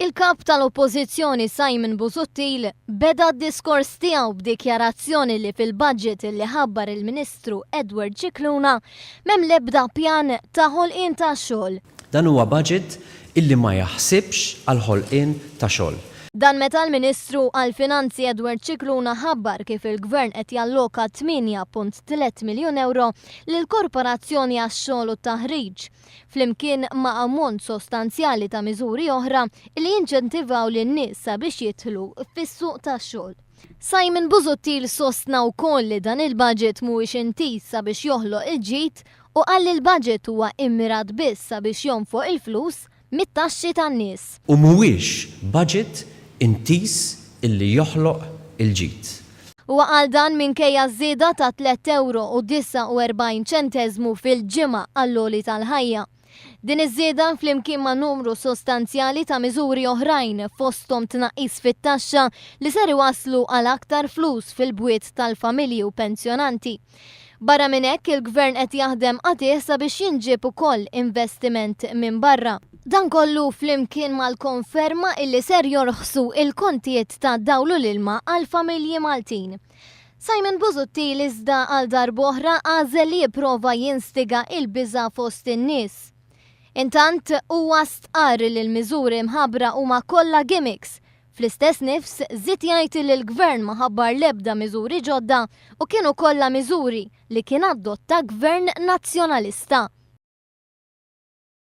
Il-kap tal-Oppożizzjoni Simon Busuttil beda d-diskors tiegħu b'dikjarazzjoni li fil-budget li ħabbar il-Ministru Edward Cicluna m'hemm l-ebda pjan ta' ħolqien ta' xogħol. Dan huwa budget illi ma jaħsibx għal ħolqien ta' xogħol. Dan meta l-Ministru għall-Finanzi Edward Cicluna ħabbar kif il-Gvern qed jalloka 8.3 miljun euro lill-Korporazzjoni għax-xogħol u t-taħriġ, flimkien ma' ammont sostanzjali ta' miżuri oħra li jinċentivaw lin-nies sabiex jidħlu fis-suq tax-xogħol. Simon Busuttil sostna wkoll li dan il-budget mhuwiex intis sabiex joħloq il-ġid u qal il-budget huwa immirat biss sabiex jonfoq il-flus mit-taxxi tan-nies. U mhuwiex budget intis illi joħloq il-ġid. U għal dan minkejja żieda ta' 3 € fil-ġimgħa għall-għoli tal-ħajja. Din iż-żieda flimkien ma' numru sostanzjali ta' miżuri oħrajn fosthom tnaqqis fit-taxxa li ser iwasslu għal aktar flus fil-bwiet tal-familji u pensjonanti. Barra minn hekk il-Gvern qed jaħdem qatih sabiex jinġib ukoll investiment minn barra. Dan kollu flimkien mal-konferma illi ser jorħsu il-kontijiet ta' dawlu l-ilma għal-familji Maltin. Simon Busuttil iżda għal darb'oħra għażel li jipprova jinstiga il-biża' fost in-nies. Intant huwa stqar li l-miżuri mħabbra huma kollha gimmicks. Fl-istess nifs żied jgħid li l-Gvern ma ħabbar l-ebda miżuri ġodda u kienu kollha miżuri li kien adotta Gvern nazzjonalista.